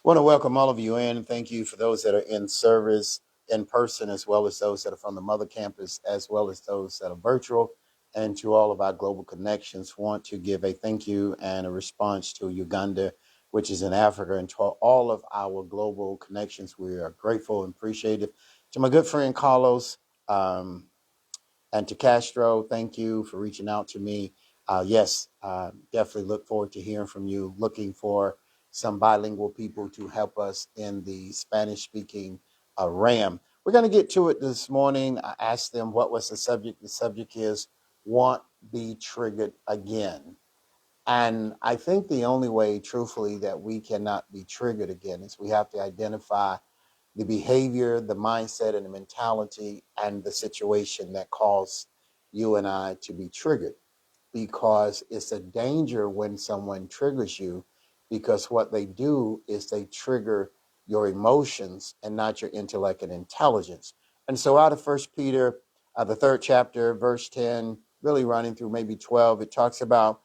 Want to welcome all of you in. Thank you for those that are in service in person, as well as those that are from the mother campus, as well as those that are virtual. And to all of our global connections, want to give a thank you and a response to Uganda, which is in Africa, and to all of our global connections. We are grateful and appreciative. To my good friend Carlos, and to Castro, thank you for reaching out to me. Yes, definitely look forward to hearing from you. Looking for some bilingual people to help us in the Spanish speaking RAM. We're going to get to it this morning. I asked them what was the subject. The subject is "Want Be Triggered Again." And I think the only way, truthfully, that we cannot be triggered again is we have to identify the behavior, the mindset, and the mentality and the situation that caused you and I to be triggered. Because it's a danger when someone triggers you, because what they do is they trigger your emotions and not your intellect and intelligence. And so out of First Peter, the third chapter, verse 10, really running through maybe 12, it talks about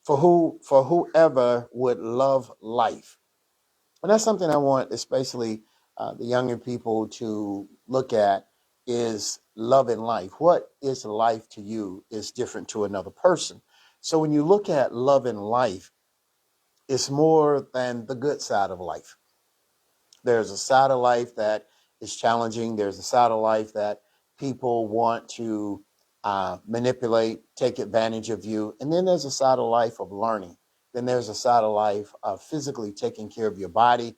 for whoever would love life. And that's something I want, especially the younger people, to look at is love and life. What is life to you is different to another person. So when you look at love and life, it's more than the good side of life. There's a side of life that is challenging. There's a side of life that people want to manipulate, take advantage of you. And then there's a side of life of learning. Then there's a side of life of physically taking care of your body,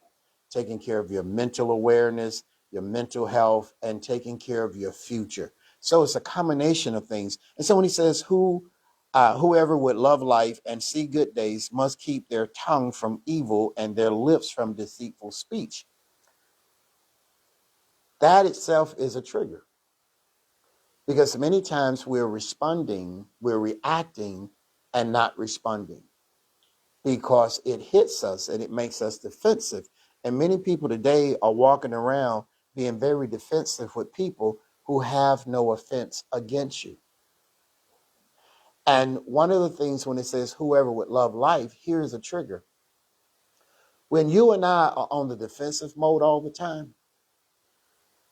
taking care of your mental awareness, your mental health, and taking care of your future. So it's a combination of things. And so when he says, whoever would love life and see good days must keep their tongue from evil and their lips from deceitful speech. That itself is a trigger, because many times we're reacting and not responding because it hits us and it makes us defensive. And many people today are walking around being very defensive with people who have no offense against you. And one of the things when it says whoever would love life, here's a trigger. When you and I are on the defensive mode all the time,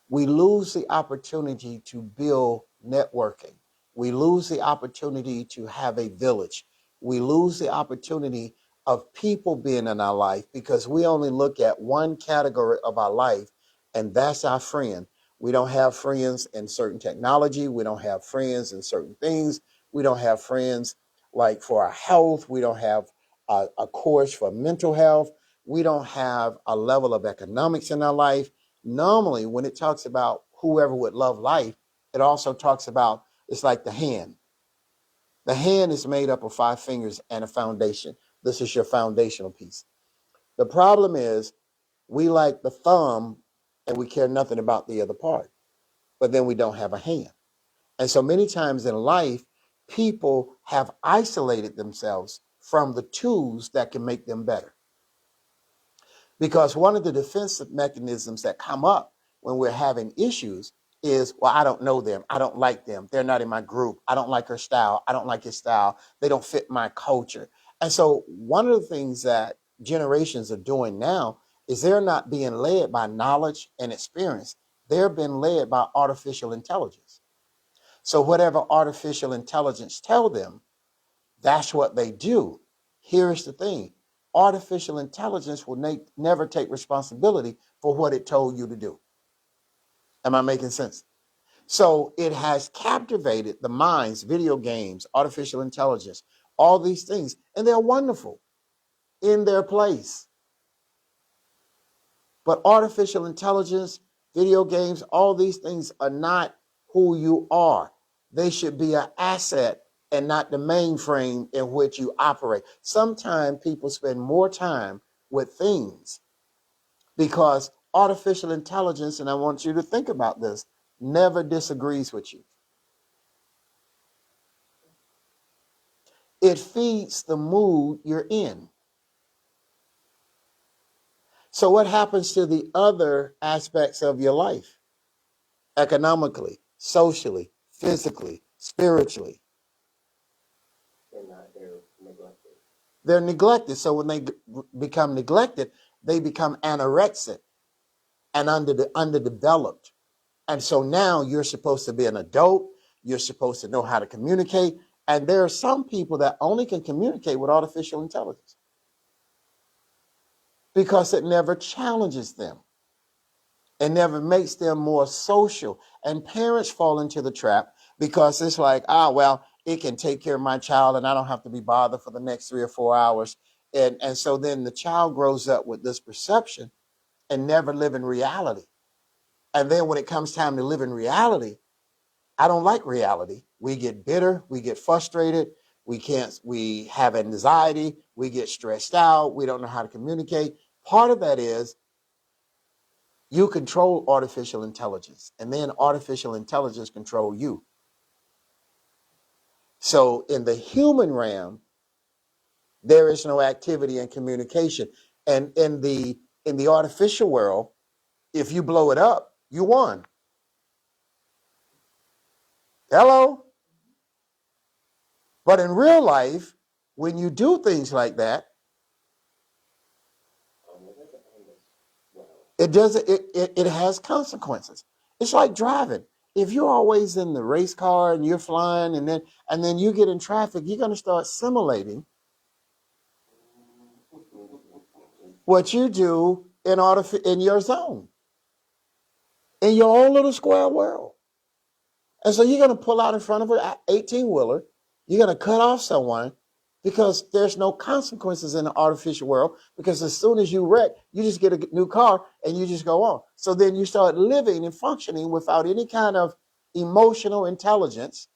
we lose the opportunity to build networking. We lose the opportunity to have a village. We lose the opportunity of people being in our life because we only look at one category of our life, and that's our friend. We don't have friends in certain technology. We don't have friends in certain things. We don't have friends like for our health. We don't have a course for mental health. We don't have a level of economics in our life. Normally, when it talks about whoever would love life, it also talks about it's like the hand. The hand is made up of 5 fingers and a foundation. This is your foundational piece. The problem is we like the thumb and we care nothing about the other part, but then we don't have a hand. And so many times in life, people have isolated themselves from the tools that can make them better. Because one of the defensive mechanisms that come up when we're having issues is, well, I don't know them. I don't like them. They're not in my group. I don't like her style. I don't like his style. They don't fit my culture. And so one of the things that generations are doing now is they're not being led by knowledge and experience. They're being led by artificial intelligence. So whatever artificial intelligence tell them, that's what they do. Here's the thing. Artificial intelligence will never take responsibility for what it told you to do. Am I making sense? So it has captivated the minds, video games, artificial intelligence, all these things, and they're wonderful in their place. But artificial intelligence, video games, all these things are not who you are. They should be an asset and not the mainframe in which you operate. Sometimes people spend more time with things because artificial intelligence, and I want you to think about this, never disagrees with you. It feeds the mood you're in. So what happens to the other aspects of your life? Economically, socially, physically, spiritually. They're neglected. So when they become neglected, they become anorexic and underdeveloped. And so now you're supposed to be an adult. You're supposed to know how to communicate. And there are some people that only can communicate with artificial intelligence because it never challenges them. It never makes them more social. And parents fall into the trap because it's like, well, it can take care of my child and I don't have to be bothered for the next 3 or 4 hours. And so then the child grows up with this perception and never live in reality. And then when it comes time to live in reality, I don't like reality. We get bitter, we get frustrated, we have anxiety, we get stressed out, we don't know how to communicate. Part of that is you control artificial intelligence, and then artificial intelligence control you. So in the human realm, there is no activity and communication. And in the artificial world, if you blow it up, you won. Hello? But in real life, when you do things like that, it has consequences. It's like driving. If you're always in the race car and you're flying and then you get in traffic, you're going to start simulating what you do in your zone, in your own little square world. And so you're going to pull out in front of an 18-wheeler. You're going to cut off someone because there's no consequences in the artificial world, because as soon as you wreck, you just get a new car and you just go on. So then you start living and functioning without any kind of emotional intelligence.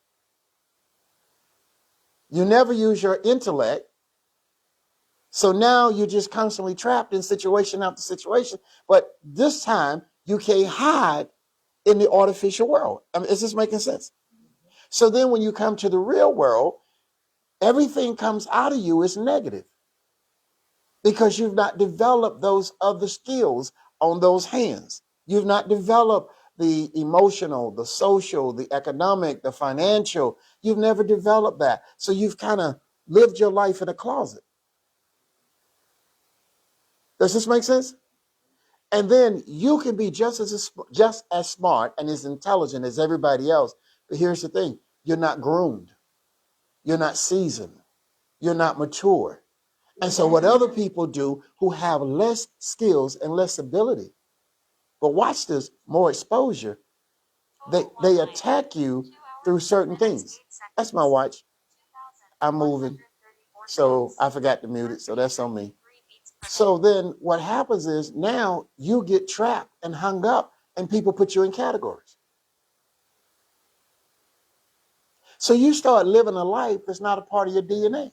You never use your intellect. So now you're just constantly trapped in situation after situation. But this time you can't hide in the artificial world. I mean, is this making sense? So then when you come to the real world, everything comes out of you is negative because you've not developed those other skills on those hands. You've not developed the emotional, the social, the economic, the financial. You've never developed that. So you've kind of lived your life in a closet. Does this make sense? And then you can be just as smart and as intelligent as everybody else. But here's the thing. You're not groomed. You're not seasoned. You're not mature. And so what other people do who have less skills and less ability, but watch this, more exposure, they attack you through certain things. That's my watch. I'm moving. So I forgot to mute it. So that's on me. So then what happens is now you get trapped and hung up and people put you in categories. So you start living a life that's not a part of your DNA.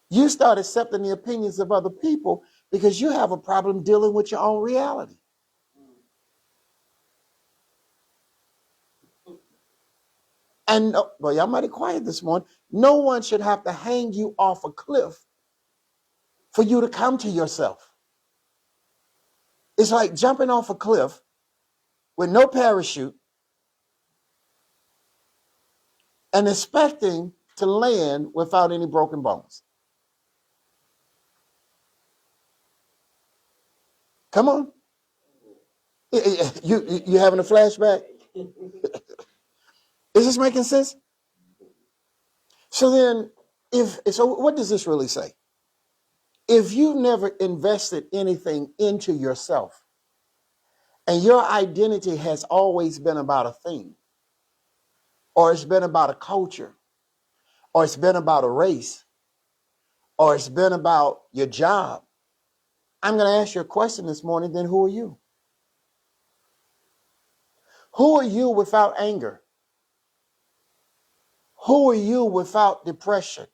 You start accepting the opinions of other people because you have a problem dealing with your own reality. And well, y'all mighty quiet this morning. No one should have to hang you off a cliff for you to come to yourself. It's like jumping off a cliff with no parachute and expecting to land without any broken bones. Come on. You having a flashback? Is this making sense? So then, what does this really say? If you've never invested anything into yourself, and your identity has always been about a thing, or it's been about a culture, or it's been about a race, or it's been about your job, I'm going to ask you a question this morning, then who are you? Who are you without anger? Who are you without depression?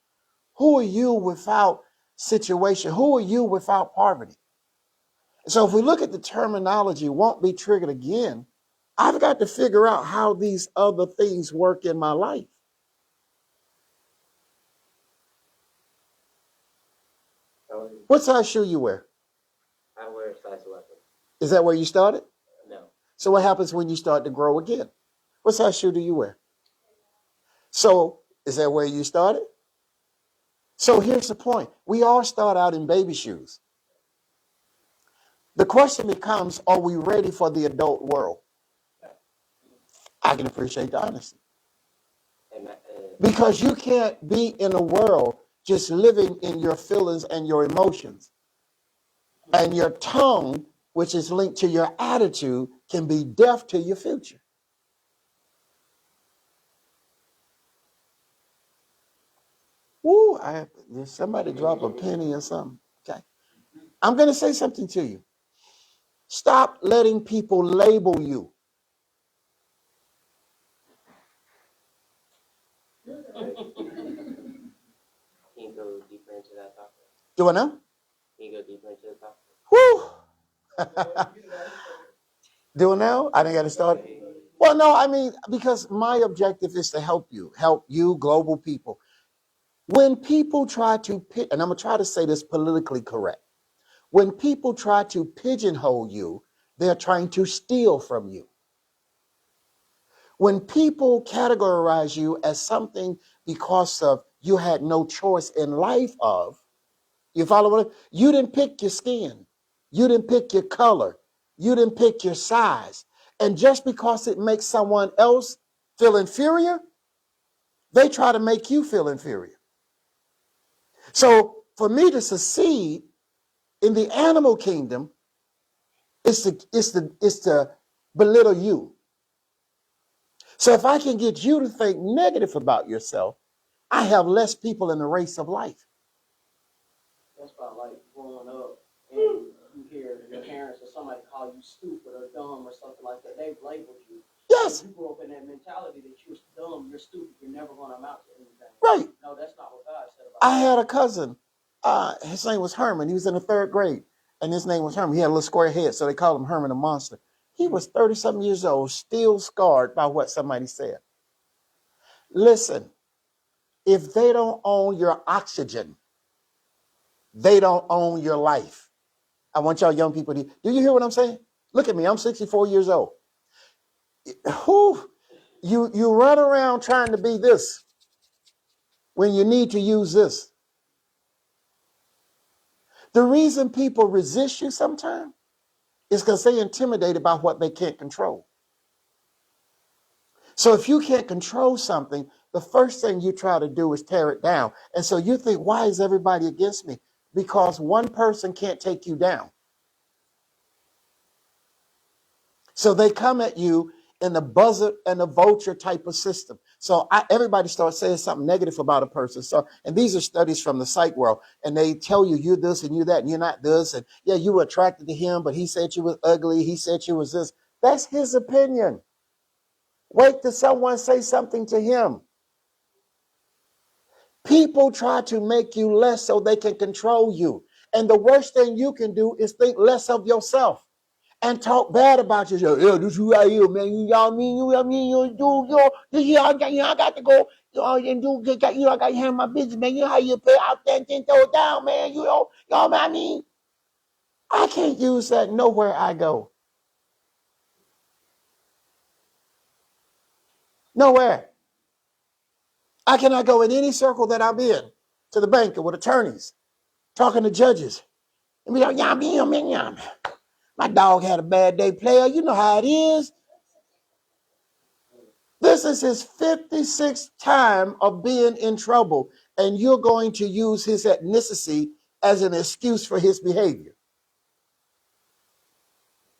Who are you without situation? Who are you without poverty? So if we look at the terminology, won't be triggered again, I've got to figure out how these other things work in my life. What size shoe you wear? I wear a size 11. Is that where you started? No. So what happens when you start to grow again? What size shoe do you wear? So is that where you started? So here's the point. We all start out in baby shoes. The question becomes, are we ready for the adult world? I can appreciate the honesty. Amen. Because you can't be in a world just living in your feelings and your emotions. And your tongue, which is linked to your attitude, can be deaf to your future. Woo, did somebody drop a penny or something? Okay. I'm going to say something to you. Stop letting people label you. Can you go deeper into that topic? Do I know? Can you go deeper into the topic? Woo! Do I know? I didn't get to start. Well, no, I mean, because my objective is to help you, global people. When people try to, and I'm going to try to say this politically correct. When people try to pigeonhole you, they're trying to steal from you. When people categorize you as something because of you had no choice in life of, you follow what? You didn't pick your skin. You didn't pick your color. You didn't pick your size. And just because it makes someone else feel inferior, they try to make you feel inferior. So for me to succeed in the animal kingdom is to belittle you. So if I can get you to think negative about yourself, I have less people in the race of life. That's about like growing up and you hear your parents or somebody call you stupid or dumb or something like that. They've labeled you. Yes. You grew up in that mentality that you're dumb, you're stupid, you're never going to amount to anything. Right. No, that's not what God said about I had a cousin. His name was Herman. He was in the 3rd grade. And his name was Herman. He had a little square head, so they called him Herman the Monster. He was 30-something years old, still scarred by what somebody said. Listen, if they don't own your oxygen, they don't own your life. I want y'all young people to, do you hear what I'm saying? Look at me, I'm 64 years old. You run around trying to be this when you need to use this. The reason people resist you sometimes is because they're intimidated by what they can't control. So if you can't control something, the first thing you try to do is tear it down. And so you think, why is everybody against me? Because one person can't take you down. So they come at you in the buzzard and the vulture type of system. So everybody starts saying something negative about a person. So, and these are studies from the psych world, and they tell you you're this and you're that and you're not this. And yeah, you were attracted to him, but he said you was ugly. He said you was this. That's his opinion. Wait till someone say something to him. People try to make you less so they can control you. And the worst thing you can do is think less of yourself and talk bad about yourself. Yeah, this is who I am, man. Y'all mean you do this year I got to go and do I got to handle my business, man. You know how you pay out there and throw it down, man. Y'all I mean, I can't use that nowhere I go. Nowhere. I cannot go in any circle that I'm in to the bank with attorneys, talking to judges, and be like, yeah, my dog had a bad day, player. You know how it is. This is his 56th time of being in trouble, and you're going to use his ethnicity as an excuse for his behavior.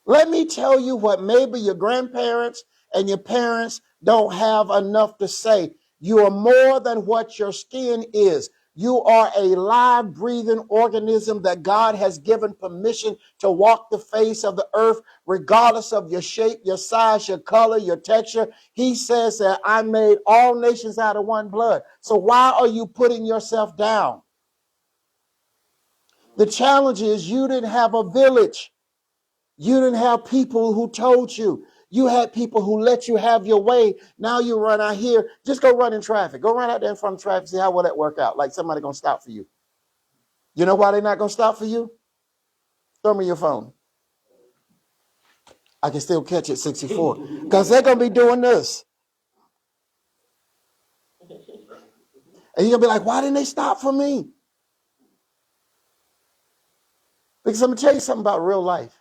Let me tell you what maybe your grandparents and your parents don't have enough to say. You are more than what your skin is. You are a live, breathing organism that God has given permission to walk the face of the earth, regardless of your shape, your size, your color, your texture. He says that I made all nations out of one blood. So why are you putting yourself down? The challenge is you didn't have a village. You didn't have people who told you. You had people who let you have your way. Now you run out here. Just go run in traffic. Go run out there in front of traffic. See how will that work out? Like somebody going to stop for you. You know why they're not going to stop for you? Throw me your phone. I can still catch it 64. Because they're going to be doing this. And you're going to be like, why didn't they stop for me? Because I'm going to tell you something about real life.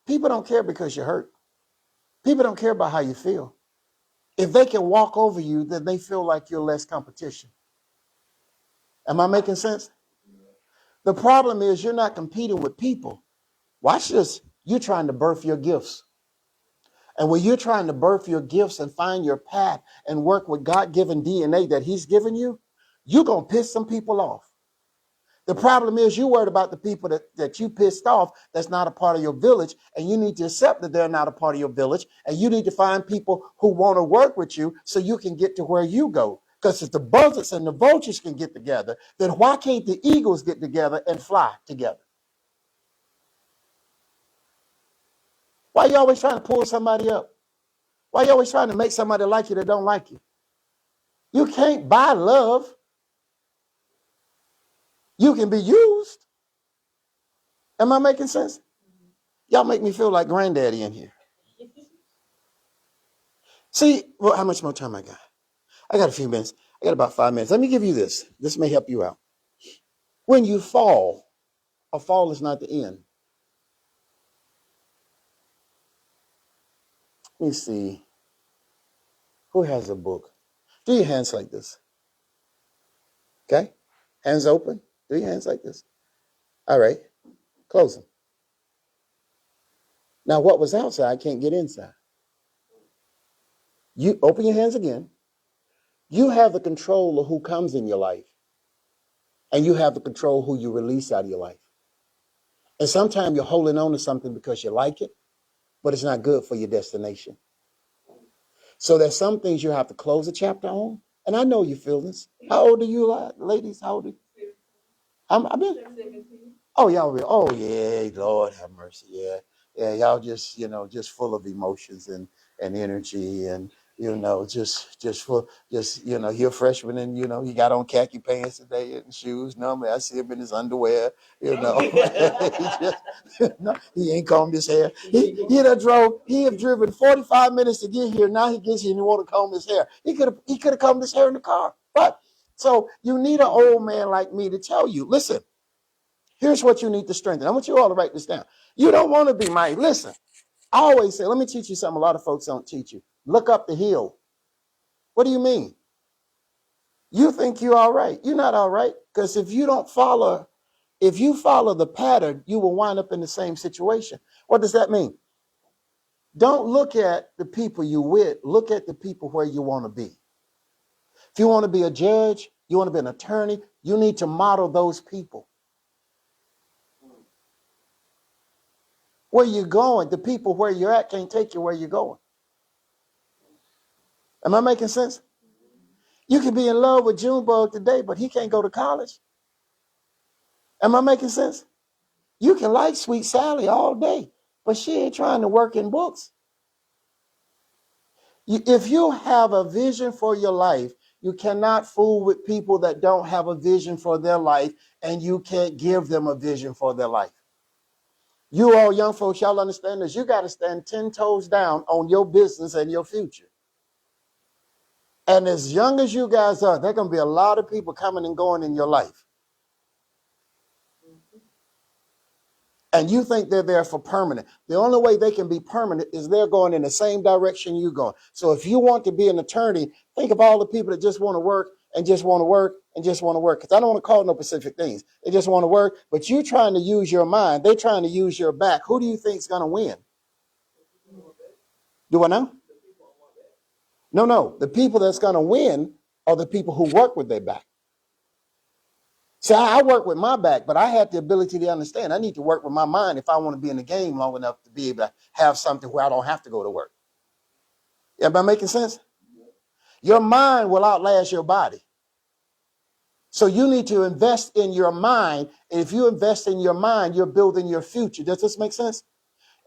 People don't care because you're hurt. People don't care about how you feel. If they can walk over you, then they feel like you're less competition. Am I making sense? The problem is you're not competing with people. Watch this. You're trying to birth your gifts. And when you're trying to birth your gifts and find your path and work with God-given DNA that he's given you, you're going to piss some people off. The problem is you're worried about the people that you pissed off that's not a part of your village, and you need to accept that they're not a part of your village, and you need to find people who want to work with you so you can get to where you go. Because if the buzzards and the vultures can get together, then why can't the eagles get together and fly together? Why are you always trying to pull somebody up? Why are you always trying to make somebody like you that don't like you? You can't buy love. You can be used. Am I making sense? Y'all make me feel like granddaddy in here. See, well, how much more time I got? I got a few minutes. I got about 5 minutes. Let me give you this. This may help you out. When you fall, a fall is not the end. Let me see. Who has a book? Do your hands like this. Okay? Hands open. Do your hands like this. All right. Close them. Now, what was outside can't get inside. You open your hands again. You have the control of who comes in your life, and you have the control who you release out of your life. And sometimes you're holding on to something because you like it, but it's not good for your destination. So there's some things you have to close a chapter on. And I know you feel this. How old are you, ladies? How old are you? I've been. Oh, y'all. Oh, yeah. Lord have mercy. Yeah. Yeah. Y'all just, just full of emotions and energy and, you're a freshman and, he got on khaki pants today and shoes. Normally I see him in his underwear, he just, he ain't combed his hair. He have driven 45 minutes to get here. Now he gets here and he want to comb his hair. He could have combed his hair in the car. But so you need an old man like me to tell you, listen, here's what you need to strengthen. I want you all to write this down. You don't want to be mighty. Listen, I always say, let me teach you something a lot of folks don't teach you. Look up the hill. What do you mean? You think you're all right. You're not all right. Because if you follow the pattern, you will wind up in the same situation. What does that mean? Don't look at the people you with. Look at the people where you want to be. If you want to be a judge, you want to be an attorney, you need to model those people. Where you're going, the people where you're at can't take you where you're going. Am I making sense? You can be in love with Junebug today, but he can't go to college. Am I making sense? You can like Sweet Sally all day, but she ain't trying to work in books. If you have a vision for your life, you cannot fool with people that don't have a vision for their life, and you can't give them a vision for their life. You all young folks, y'all understand this. You got to stand 10 toes down on your business and your future. And as young as you guys are, there are going to be a lot of people coming and going in your life. And you think they're there for permanent. The only way they can be permanent is they're going in the same direction you're going. So if you want to be an attorney, think of all the people that just want to work and just want to work and just want to work. Because I don't want to call no specific things. They just want to work, but you're trying to use your mind. They're trying to use your back. Who do you think is going to win? Do I know? No. The people that's going to win are the people who work with their back. See, I work with my back, but I have the ability to understand. I need to work with my mind if I want to be in the game long enough to be able to have something where I don't have to go to work. Am I making sense? Your mind will outlast your body. So you need to invest in your mind. And if you invest in your mind, you're building your future. Does this make sense?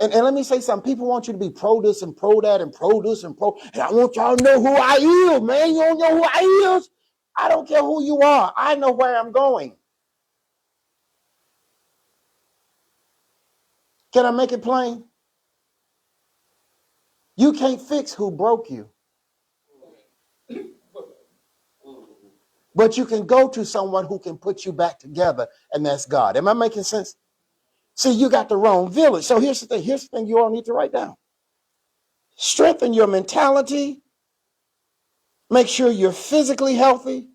And let me say something. People want you to be pro this and pro that and pro this and pro. And I want y'all to know who I am, man. You don't know who I is? I don't care who you are. I know where I'm going. Can I make it plain? You can't fix who broke you. But you can go to someone who can put you back together, and that's God. Am I making sense? See, you got the wrong village. So here's the thing. Here's the thing you all need to write down. Strengthen your mentality. Make sure you're physically healthy.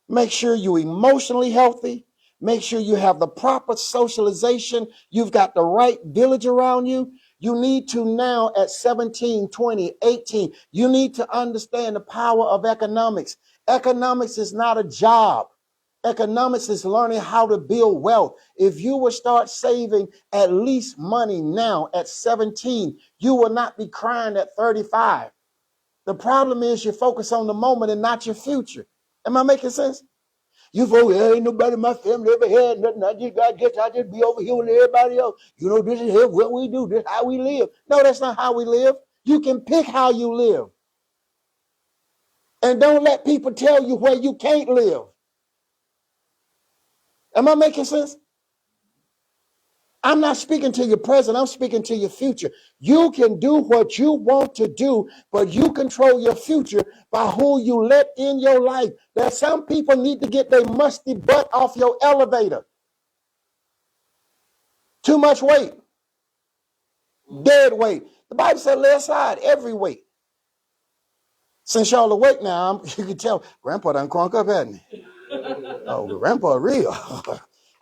Make sure you're emotionally healthy. Make sure you have the proper socialization. You've got the right village around you. You need to now at 17, 20, 18, you need to understand the power of economics. Economics is not a job. Economics is learning how to build wealth. If you will start saving at least money now at 17, you will not be crying at 35. The problem is you focus on the moment and not your future. Am I making sense? You focus, ain't nobody in my family ever had nothing. I just be over here with everybody else. You know, this is here, what we do. This is how we live. No, that's not how we live. You can pick how you live. And don't let people tell you where you can't live. Am I making sense? I'm not speaking to your present. I'm speaking to your future. You can do what you want to do, but you control your future by who you let in your life. That some people need to get their musty butt off your elevator. Too much weight. Dead weight. The Bible said lay aside every weight. Since y'all awake now, you can tell Grandpa done crunk up, hasn't he? Oh, Grandpa real.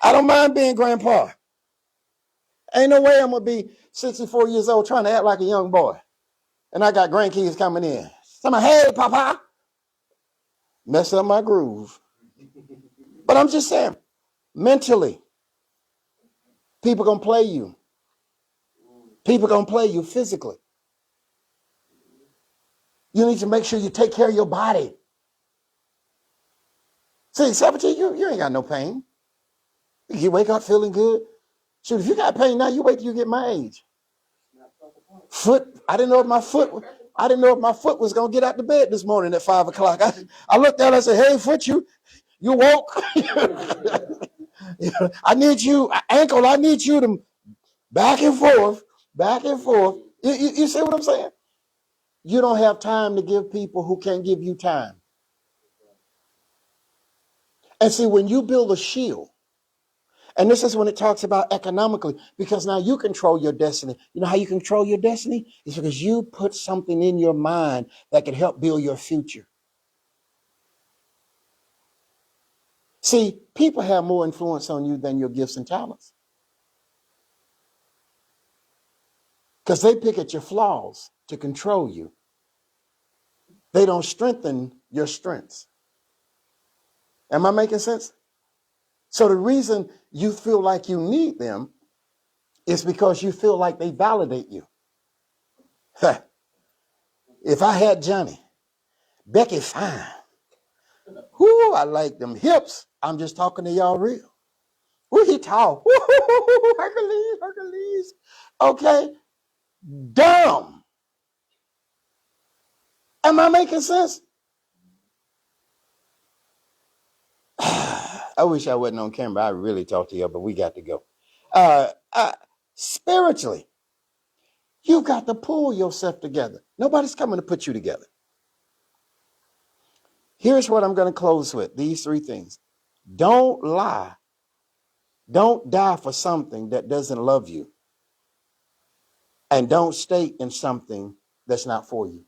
I don't mind being Grandpa. Ain't no way I'm going to be 64 years old trying to act like a young boy. And I got grandkids coming in. Somebody, hey, Papa. Mess up my groove. But I'm just saying, mentally, people going to play you. People going to play you physically. You need to make sure you take care of your body. See, 17, you ain't got no pain. You wake up feeling good. Shoot, if you got pain now, you wait till you get my age. Foot, I didn't know if my foot was gonna get out the bed this morning at 5 o'clock. I looked at it, I said, hey, foot, you woke. I need you, ankle, I need you to back and forth. You see what I'm saying? You don't have time to give people who can't give you time. And see, when you build a shield, and this is when it talks about economically, because now you control your destiny. You know how you control your destiny? It's because you put something in your mind that can help build your future. See, people have more influence on you than your gifts and talents. Because they pick at your flaws to control you. They don't strengthen your strengths. Am I making sense? So the reason you feel like you need them is because you feel like they validate you. If I had Johnny, Becky fine. Whoo, I like them hips. I'm just talking to y'all real. Whoo, he tall. Woo, Hercules. Okay, dumb. Am I making sense? I wish I wasn't on camera. I really talk to you, but we got to go. Spiritually, you got to pull yourself together. Nobody's coming to put you together. Here's what I'm going to close with. These three things. Don't lie. Don't die for something that doesn't love you. And don't stay in something that's not for you.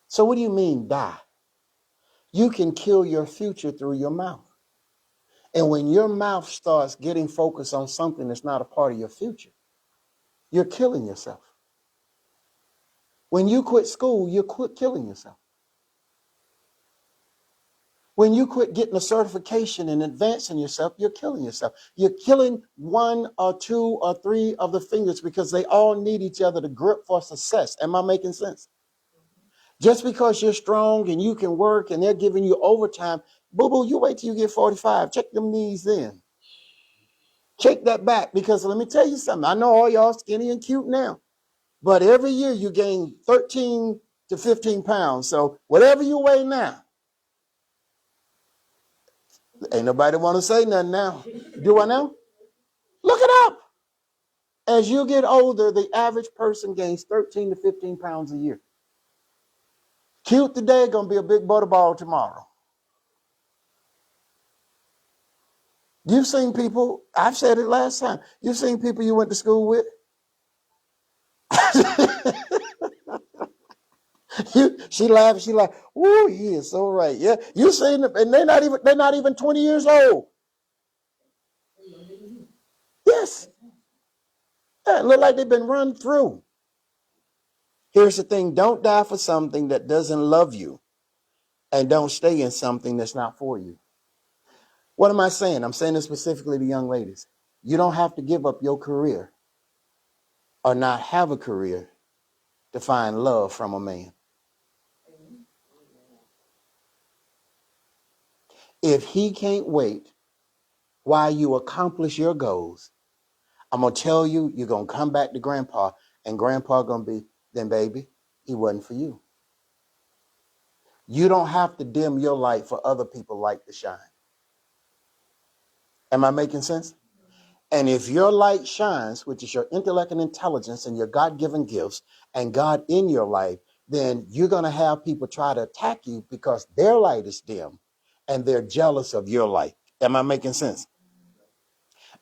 So what do you mean die? You can kill your future through your mouth. And when your mouth starts getting focused on something that's not a part of your future, you're killing yourself. When you quit school, you quit killing yourself. When you quit getting a certification and advancing yourself, you're killing yourself. You're killing one or two or three of the fingers because they all need each other to grip for success. Am I making sense? Just because you're strong and you can work and they're giving you overtime, boo-boo, you wait till you get 45. Check them knees in. Check that back, because let me tell you something. I know all y'all skinny and cute now, but every year you gain 13 to 15 pounds. So whatever you weigh now, ain't nobody want to say nothing now. Do I now? Look it up. As you get older, the average person gains 13 to 15 pounds a year. Cute today, gonna be a big butterball tomorrow. You've seen people, I've said it last time, you've seen people you went to school with. She laughed, she like, "Ooh, he is so right." Yeah, you seen them, and they're not even 20 years old. Yes. Yeah, look like they've been run through. Here's the thing, don't die for something that doesn't love you, and don't stay in something that's not for you. What am I saying? I'm saying this specifically to young ladies. You don't have to give up your career or not have a career to find love from a man. If he can't wait while you accomplish your goals, I'm going to tell you, you're going to come back to grandpa, and grandpa going to be, then baby, he wasn't for you. You don't have to dim your light for other people light to shine. Am I making sense? And if your light shines, which is your intellect and intelligence and your God-given gifts and God in your life, then you're going to have people try to attack you because their light is dim and they're jealous of your light. Am I making sense?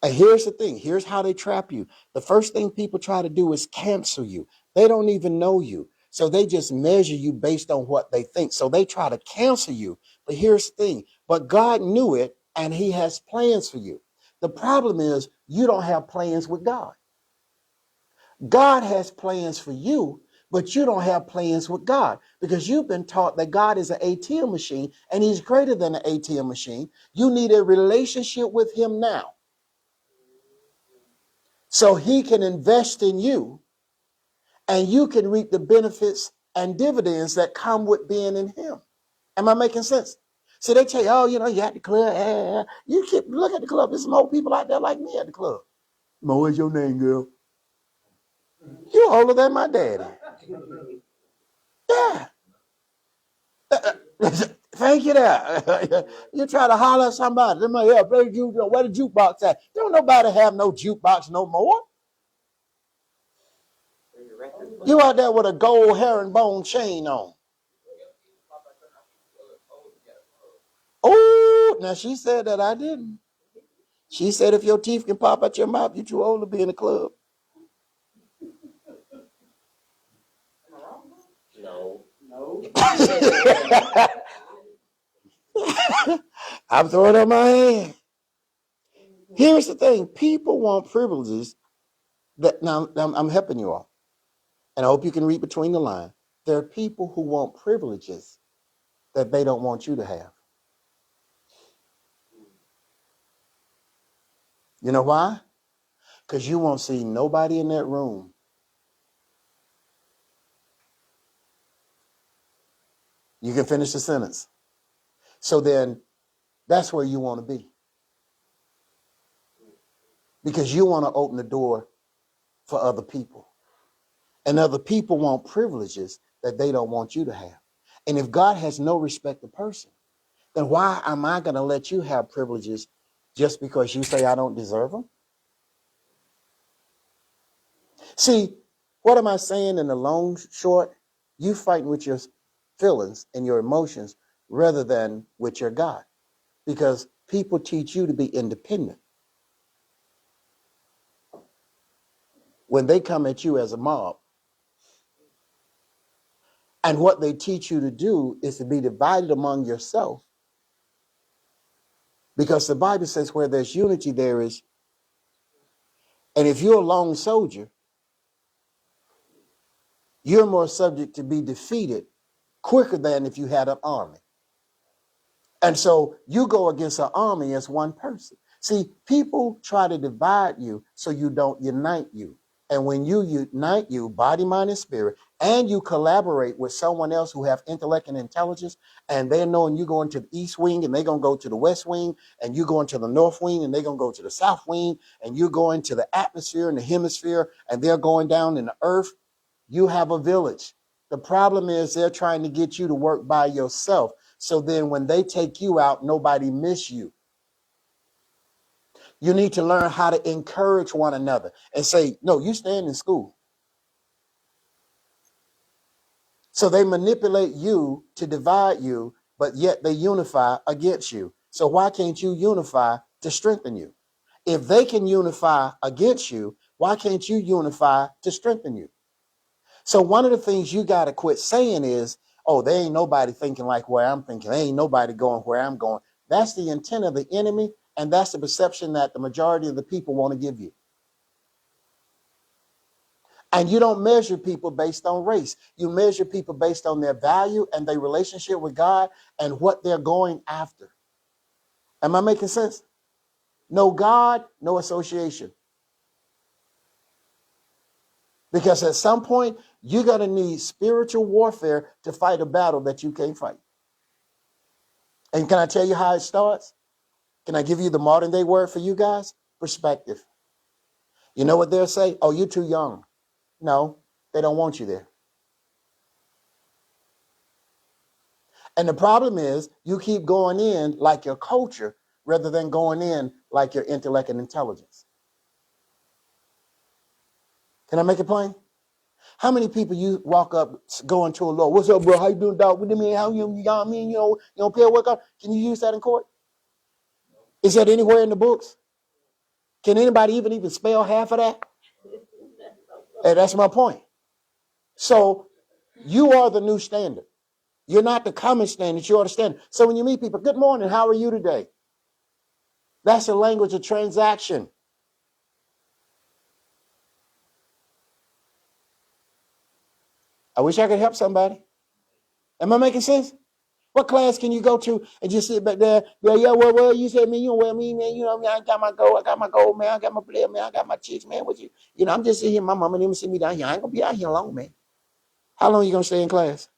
And here's the thing. Here's how they trap you. The first thing people try to do is cancel you. They don't even know you. So they just measure you based on what they think. So they try to cancel you. But here's the thing. But God knew it, and he has plans for you. The problem is you don't have plans with God. God has plans for you, but you don't have plans with God because you've been taught that God is an ATM machine and he's greater than an ATM machine. You need a relationship with him now, so he can invest in you and you can reap the benefits and dividends that come with being in him. Am I making sense? See, they tell you, oh, you at the club. You keep look at the club. There's some old people out there like me at the club. Mo, what's your name, girl? You older than my daddy. Yeah. Thank you there. You try to holler at somebody. They might, yeah, where the jukebox at? Don't nobody have no jukebox no more. You out there with a gold herringbone chain on. Oh, now she said that I didn't. She said if your teeth can pop out your mouth, you're too old to be in the club. No. I'm throwing up my hand. Here's the thing. People want privileges that now I'm helping you all. And I hope you can read between the lines. There are people who want privileges that they don't want you to have. You know why? Because you won't see nobody in that room. You can finish the sentence. So then that's where you want to be. Because you want to open the door for other people. And other people want privileges that they don't want you to have. And if God has no respect of person, then why am I going to let you have privileges just because you say I don't deserve them? See, what am I saying in the long short? You fighting with your feelings and your emotions rather than with your God. Because people teach you to be independent when they come at you as a mob. And what they teach you to do is to be divided among yourself. Because the Bible says where there's unity, there is. And if you're a lone soldier, you're more subject to be defeated quicker than if you had an army. And so you go against an army as one person. See, people try to divide you so you don't unite you. And when you unite you, body, mind, and spirit, and you collaborate with someone else who have intellect and intelligence, and they're knowing you going to the east wing and they're going to go to the west wing, and you going to the north wing and they're going to go to the south wing, and you're going to the atmosphere and the hemisphere, and they're going down in the earth, you have a village. The problem is they're trying to get you to work by yourself. So then when they take you out, nobody miss you. You need to learn how to encourage one another and say, no, you stand in school. So they manipulate you to divide you, but yet they unify against you. So why can't you unify to strengthen you. If they can unify against you, why can't you unify to strengthen you? So one of the things you got to quit saying is, oh, there ain't nobody thinking like where I'm thinking. There ain't nobody going where I'm going. That's the intent of the enemy, and that's the perception that the majority of the people want to give you. And you don't measure people based on race. You measure people based on their value and their relationship with God and what they're going after. Am I making sense? No God, no association. Because at some point, you're going to need spiritual warfare to fight a battle that you can't fight. And can I tell you how it starts? Can I give you the modern day word for you guys? Perspective. You know what they'll say? Oh, you're too young. No, they don't want you there. And the problem is you keep going in like your culture rather than going in like your intellect and intelligence. Can I make it plain? How many people you walk up going to a Lord? What's up, bro? How you doing, dog? What do you mean? How you got me? You don't pay a workout? Can you use that in court? Is that anywhere in the books? Can anybody even spell half of that? And that's my point. So you are the new standard. You're not the common standard. You are the standard. So when you meet people, good morning, how are you today? That's the language of transaction. I wish I could help somebody. Am I making sense? What class can you go to and just sit back there? Well, you said, man, you know what I mean, man. You know, I got my goal, man. I got my player, man. I got my chicks, man. What you, I'm just sitting here. My mama didn't sit me down here. I ain't gonna be out here long, man. How long are you gonna stay in class?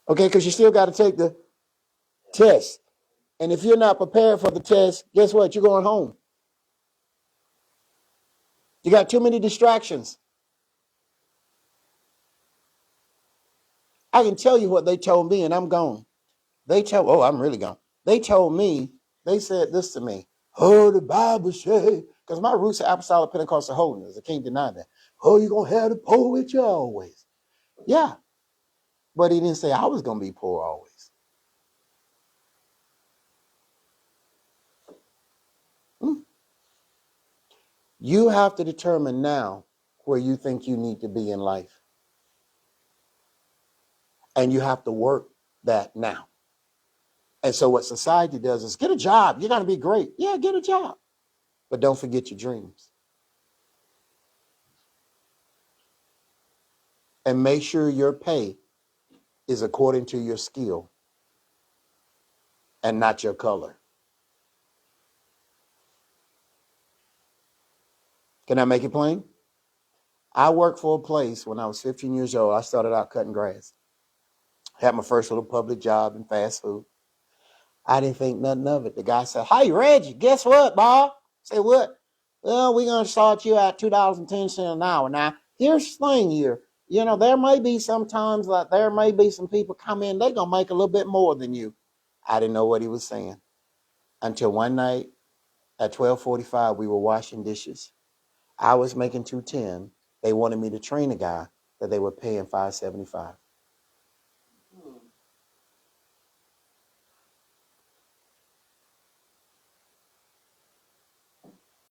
Okay, because you still got to take the test. And if you're not prepared for the test, guess what? You're going home. You got too many distractions. I can tell you what they told me, and I'm gone. I'm really gone. They told me, they said this to me. Oh, the Bible said, because my roots are apostolic Pentecostal holiness. I can't deny that. Oh, you're going to have the poor with you always. Yeah. But he didn't say I was going to be poor always. You have to determine now where you think you need to be in life. And you have to work that now. And so what society does is get a job. You're going to be great. Yeah, get a job. But don't forget your dreams. And make sure your pay is according to your skill and not your color. Can I make it plain? I worked for a place when I was 15 years old. I started out cutting grass. Had my first little public job in fast food. I didn't think nothing of it. The guy said, "Hey, Reggie, guess what, Bob?" I said, "What?" "Well, we're going to start you at $2.10 an hour. Now, here's the thing here. There may be sometimes like there may be some people come in, they're going to make a little bit more than you." I didn't know what he was saying until one night at 12:45, we were washing dishes. I was making $2.10. They wanted me to train a guy that they were paying $5.75.